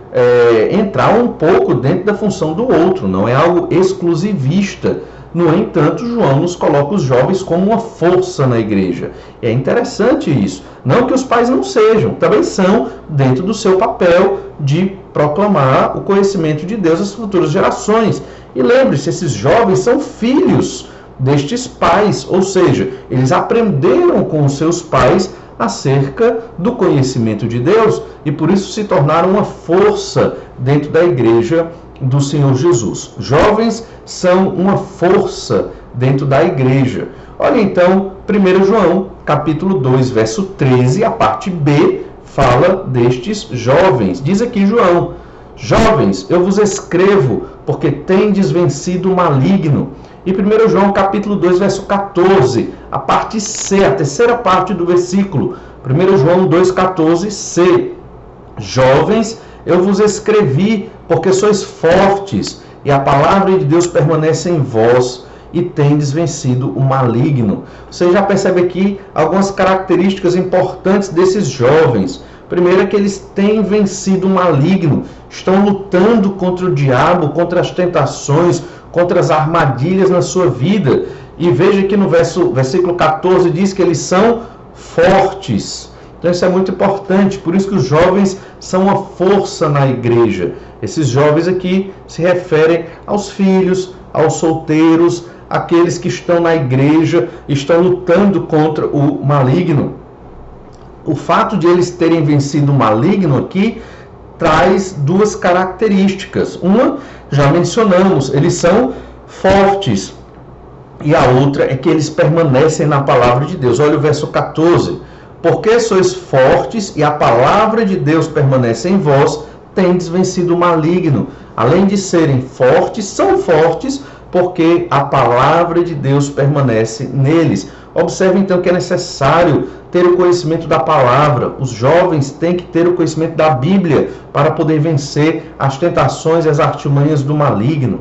A: entrar um pouco dentro da função do outro, não é algo exclusivista. No entanto, João nos coloca os jovens como uma força na igreja. E é interessante isso. Não que os pais não sejam, também são dentro do seu papel de proclamar o conhecimento de Deus às futuras gerações. E lembre-se, esses jovens são filhos destes pais, ou seja, eles aprenderam com os seus pais acerca do conhecimento de Deus e por isso se tornaram uma força dentro da igreja do Senhor Jesus. Jovens são uma força dentro da igreja. Olha então, 1 João, capítulo 2, verso 13, a parte B, fala destes jovens. Diz aqui João: jovens, eu vos escrevo, porque tendes vencido o maligno. E 1 João, capítulo 2, verso 14, a parte C, a terceira parte do versículo. 1 João 2,14, C. Jovens, eu vos escrevi, porque sois fortes, e a palavra de Deus permanece em vós, e tendes vencido o maligno. Você já percebe aqui algumas características importantes desses jovens. Primeiro é que eles têm vencido o maligno, estão lutando contra o diabo, contra as tentações, contra as armadilhas na sua vida. E veja que no versículo 14 diz que eles são fortes. Então isso é muito importante, por isso que os jovens são uma força na igreja. Esses jovens aqui se referem aos filhos, aos solteiros, aqueles que estão na igreja, estão lutando contra o maligno. O fato de eles terem vencido o maligno aqui traz duas características. Uma, já mencionamos, eles são fortes. E a outra é que eles permanecem na palavra de Deus. Olha o verso 14. Porque sois fortes e a palavra de Deus permanece em vós, tendes vencido o maligno. Além de serem fortes, são fortes porque a palavra de Deus permanece neles. Observe então que é necessário ter o conhecimento da palavra. Os jovens têm que ter o conhecimento da Bíblia para poder vencer as tentações e as artimanhas do maligno.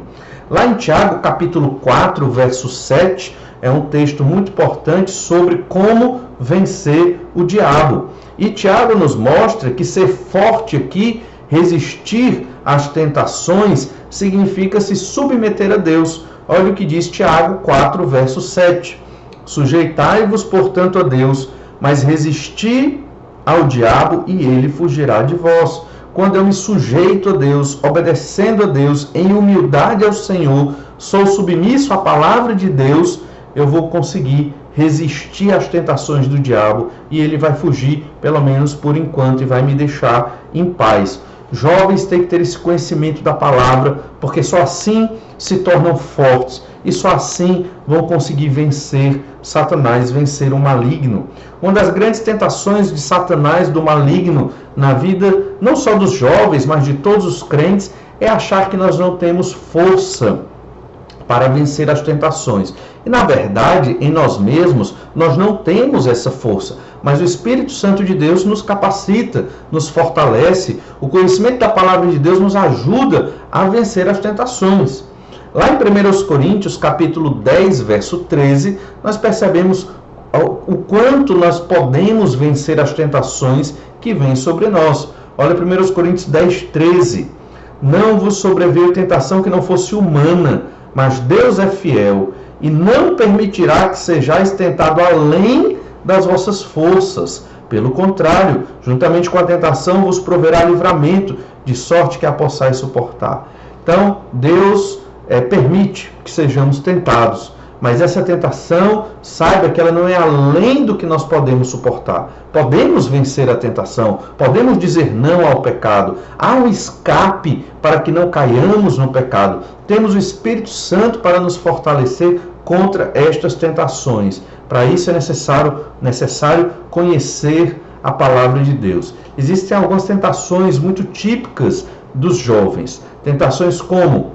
A: Lá em Tiago, capítulo 4, verso 7, é um texto muito importante sobre como vencer o diabo. E Tiago nos mostra que ser forte aqui, resistir às tentações, significa se submeter a Deus. Olha o que diz Tiago 4, verso 7. Sujeitai-vos, portanto, a Deus, mas resisti ao diabo e ele fugirá de vós. Quando eu me sujeito a Deus, obedecendo a Deus, em humildade ao Senhor, sou submisso à palavra de Deus, eu vou conseguir resistir às tentações do diabo e ele vai fugir, pelo menos por enquanto, e vai me deixar em paz. Jovens têm que ter esse conhecimento da palavra, porque só assim se tornam fortes e só assim vão conseguir vencer Satanás, vencer o maligno. Uma das grandes tentações de Satanás, do maligno, na vida não só dos jovens, mas de todos os crentes, é achar que nós não temos força para vencer as tentações. E na verdade, em nós mesmos, nós não temos essa força, mas o Espírito Santo de Deus nos capacita, nos fortalece. O conhecimento da palavra de Deus nos ajuda a vencer as tentações. Lá em 1 Coríntios, capítulo 10, verso 13, nós percebemos o quanto nós podemos vencer as tentações que vêm sobre nós. Olha 1 Coríntios 10, 13. Não vos sobreveio tentação que não fosse humana, mas Deus é fiel e não permitirá que sejais tentado além das vossas forças. Pelo contrário, juntamente com a tentação vos proverá livramento, de sorte que a possais suportar. Então, Deus permite que sejamos tentados, mas essa tentação, saiba que ela não é além do que nós podemos suportar. Podemos vencer a tentação, podemos dizer não ao pecado. Há um escape para que não caiamos no pecado. Temos o Espírito Santo para nos fortalecer contra estas tentações. Para isso é necessário conhecer a palavra de Deus. Existem algumas tentações muito típicas dos jovens. Tentações como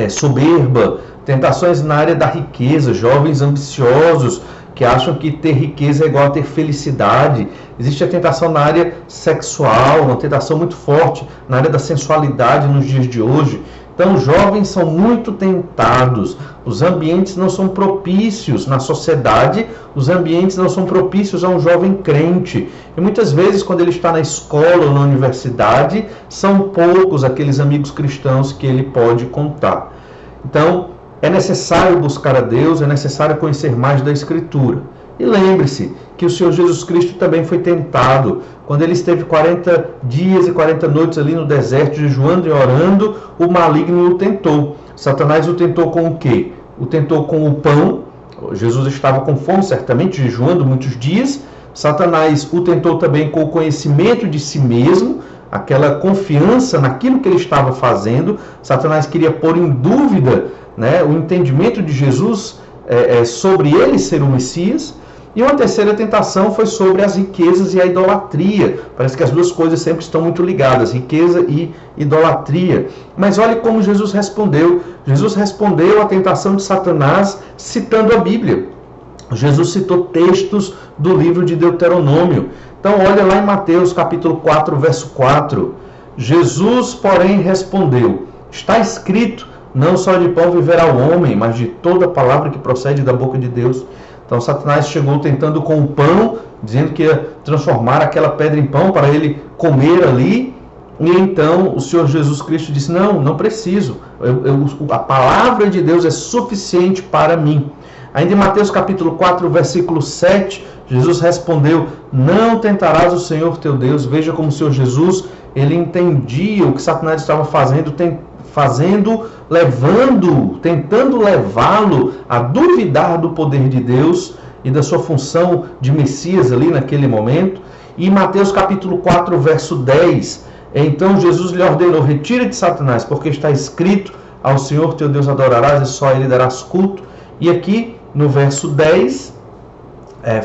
A: soberba, tentações na área da riqueza, jovens ambiciosos que acham que ter riqueza é igual a ter felicidade. Existe a tentação na área sexual, uma tentação muito forte na área da sensualidade nos dias de hoje. Então, os jovens são muito tentados, os ambientes não são propícios na sociedade, os ambientes não são propícios a um jovem crente. E muitas vezes, quando ele está na escola ou na universidade, são poucos aqueles amigos cristãos que ele pode contar. Então, é necessário buscar a Deus, é necessário conhecer mais da Escritura. E lembre-se que o Senhor Jesus Cristo também foi tentado. Quando ele esteve 40 dias e 40 noites ali no deserto, jejuando e orando, o maligno o tentou. Satanás o tentou com o quê? O tentou com o pão. Jesus estava com fome, certamente, jejuando muitos dias. Satanás o tentou também com o conhecimento de si mesmo, aquela confiança naquilo que ele estava fazendo. Satanás queria pôr em dúvida, né, o entendimento de Jesus sobre ele ser o Messias. E uma terceira tentação foi sobre as riquezas e a idolatria. Parece que as duas coisas sempre estão muito ligadas, riqueza e idolatria. Mas olhe como Jesus respondeu. Jesus respondeu à tentação de Satanás citando a Bíblia. Jesus citou textos do livro de Deuteronômio. Então olha lá em Mateus capítulo 4, verso 4. Jesus, porém, respondeu: está escrito, não só de pão viverá o homem, mas de toda palavra que procede da boca de Deus. Então Satanás chegou tentando com o pão, dizendo que ia transformar aquela pedra em pão para ele comer ali. E então o Senhor Jesus Cristo disse: não preciso. A palavra de Deus é suficiente para mim. Ainda em Mateus capítulo 4, versículo 7, Jesus respondeu: não tentarás o Senhor teu Deus. Veja como o Senhor Jesus, ele entendia o que Satanás estava tentando levá-lo a duvidar do poder de Deus e da sua função de Messias ali naquele momento. E em Mateus capítulo 4, verso 10, então Jesus lhe ordenou: retira de Satanás, porque está escrito, ao Senhor teu Deus adorarás e só a ele darás culto. E aqui no verso 10,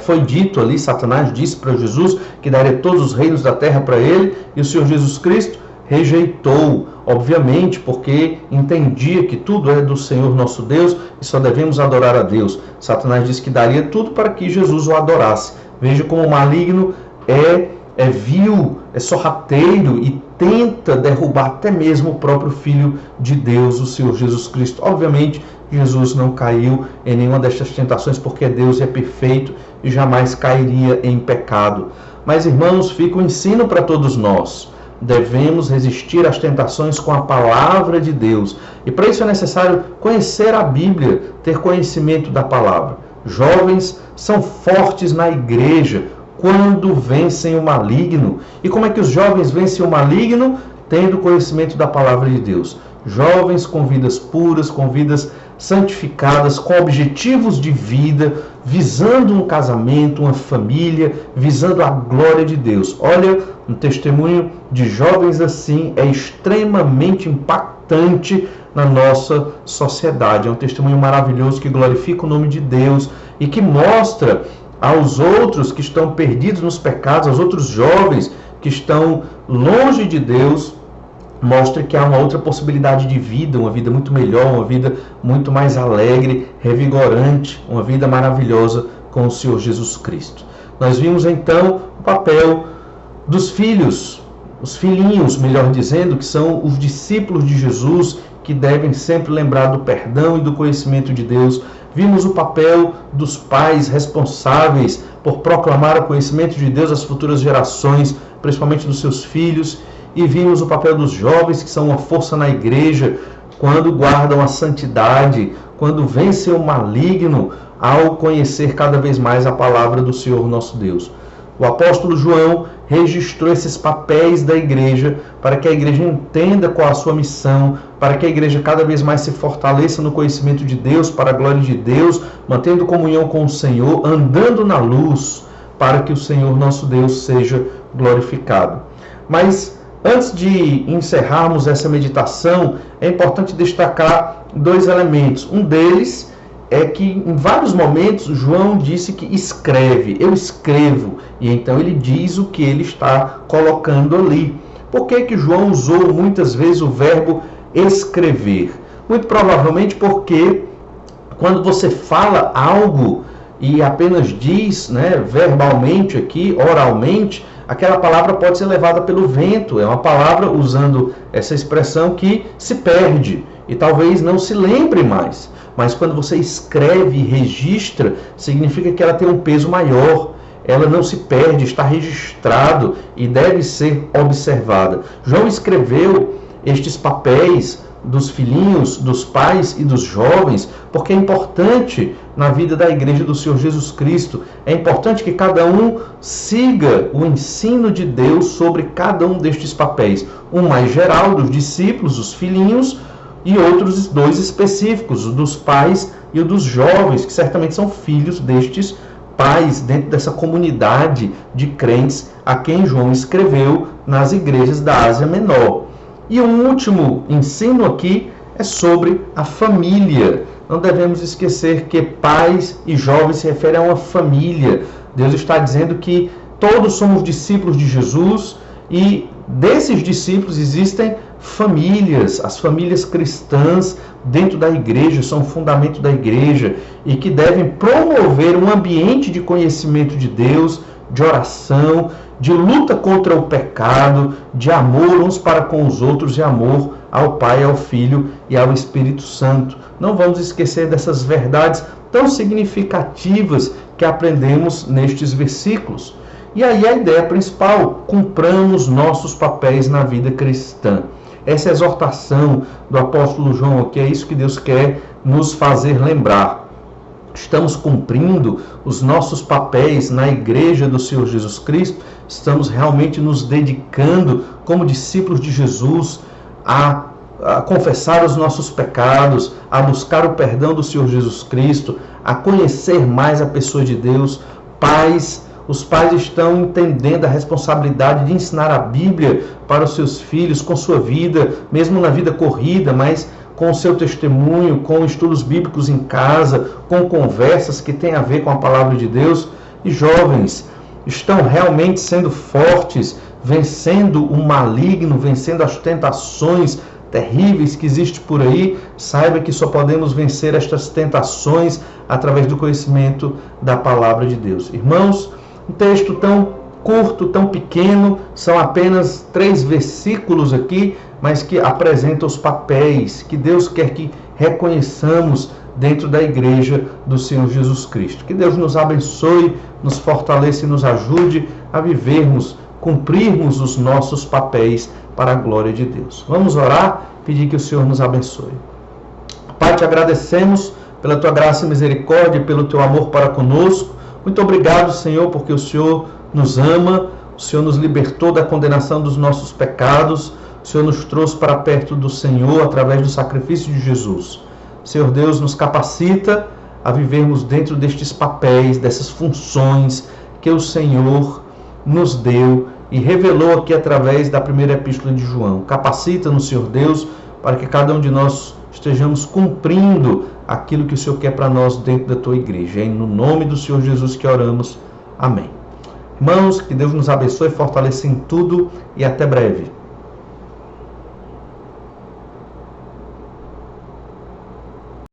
A: foi dito ali, Satanás disse para Jesus que daria todos os reinos da terra para ele, e o Senhor Jesus Cristo rejeitou, obviamente, porque entendia que tudo é do Senhor nosso Deus e só devemos adorar a Deus. Satanás disse que daria tudo para que Jesus o adorasse. Veja como o maligno é vil, é sorrateiro e tenta derrubar até mesmo o próprio Filho de Deus, o Senhor Jesus Cristo. Obviamente, Jesus não caiu em nenhuma destas tentações, porque é Deus e é perfeito e jamais cairia em pecado. Mas, irmãos, fica o ensino para todos nós. Devemos resistir às tentações com a palavra de Deus. E para isso é necessário conhecer a Bíblia, ter conhecimento da palavra. Jovens são fortes na igreja quando vencem o maligno. E como é que os jovens vencem o maligno? Tendo conhecimento da palavra de Deus. Jovens com vidas puras, com vidas santificadas, com objetivos de vida, visando um casamento, uma família, visando a glória de Deus. Olha, um testemunho de jovens assim é extremamente impactante na nossa sociedade. É um testemunho maravilhoso que glorifica o nome de Deus e que mostra aos outros que estão perdidos nos pecados, aos outros jovens que estão longe de Deus, mostra que há uma outra possibilidade de vida, uma vida muito melhor, uma vida muito mais alegre, revigorante, uma vida maravilhosa com o Senhor Jesus Cristo. Nós vimos então o papel dos filhos, os filhinhos, melhor dizendo, que são os discípulos de Jesus, que devem sempre lembrar do perdão e do conhecimento de Deus. Vimos o papel dos pais responsáveis por proclamar o conhecimento de Deus às futuras gerações, principalmente dos seus filhos. E vimos o papel dos jovens, que são uma força na igreja, quando guardam a santidade, quando vencem o maligno, ao conhecer cada vez mais a palavra do Senhor nosso Deus. O apóstolo João registrou esses papéis da igreja para que a igreja entenda qual a sua missão, para que a igreja cada vez mais se fortaleça no conhecimento de Deus, para a glória de Deus, mantendo comunhão com o Senhor, andando na luz, para que o Senhor nosso Deus seja glorificado. Mas antes de encerrarmos essa meditação, é importante destacar dois elementos. Um deles é que em vários momentos João disse que escreve, eu escrevo, e então ele diz o que ele está colocando ali. Por que João usou muitas vezes o verbo escrever? Muito provavelmente porque quando você fala algo e apenas diz, verbalmente aqui, oralmente, aquela palavra pode ser levada pelo vento. É uma palavra, usando essa expressão, que se perde e talvez não se lembre mais. Mas quando você escreve e registra, significa que ela tem um peso maior. Ela não se perde, está registrado e deve ser observada. João escreveu estes papéis dos filhinhos, dos pais e dos jovens, porque é importante na vida da igreja do Senhor Jesus Cristo. É importante que cada um siga o ensino de Deus sobre cada um destes papéis. Um mais geral, dos discípulos, os filhinhos, e outros dois específicos, o dos pais e o dos jovens, que certamente são filhos destes pais, dentro dessa comunidade de crentes a quem João escreveu nas igrejas da Ásia Menor. E o último ensino aqui é sobre a família. Não devemos esquecer que pais e jovens se referem a uma família. Deus está dizendo que todos somos discípulos de Jesus e desses discípulos existem famílias. As famílias cristãs dentro da igreja são o fundamento da igreja e que devem promover um ambiente de conhecimento de Deus, de oração, de luta contra o pecado, de amor uns para com os outros e amor ao Pai, ao Filho e ao Espírito Santo. Não vamos esquecer dessas verdades tão significativas que aprendemos nestes versículos. E aí a ideia principal: cumpramos nossos papéis na vida cristã. Essa exortação do apóstolo João aqui, é isso que Deus quer nos fazer lembrar. Estamos cumprindo os nossos papéis na igreja do Senhor Jesus Cristo? Estamos realmente nos dedicando como discípulos de Jesus a confessar os nossos pecados, a buscar o perdão do Senhor Jesus Cristo, a conhecer mais a pessoa de Deus? Pais, os pais estão entendendo a responsabilidade de ensinar a Bíblia para os seus filhos com sua vida, mesmo na vida corrida, mas com o seu testemunho, com estudos bíblicos em casa, com conversas que têm a ver com a palavra de Deus. E jovens, estão realmente sendo fortes, vencendo o maligno, vencendo as tentações terríveis que existem por aí? Saiba que só podemos vencer estas tentações através do conhecimento da palavra de Deus. Irmãos, um texto tão curto, tão pequeno, são apenas 3 versículos aqui, mas que apresenta os papéis que Deus quer que reconheçamos dentro da igreja do Senhor Jesus Cristo. Que Deus nos abençoe, nos fortaleça e nos ajude a vivermos, cumprirmos os nossos papéis para a glória de Deus. Vamos orar, pedir que o Senhor nos abençoe. Pai, te agradecemos pela tua graça e misericórdia, pelo teu amor para conosco. Muito obrigado, Senhor, porque o Senhor nos ama, o Senhor nos libertou da condenação dos nossos pecados, o Senhor nos trouxe para perto do Senhor através do sacrifício de Jesus. Senhor Deus, nos capacita a vivermos dentro destes papéis, dessas funções que o Senhor nos deu e revelou aqui através da primeira epístola de João. Capacita-nos, Senhor Deus, para que cada um de nós estejamos cumprindo aquilo que o Senhor quer para nós dentro da tua igreja. É no nome do Senhor Jesus que oramos. Amém. Irmãos, que Deus nos abençoe e fortaleça em tudo e até breve.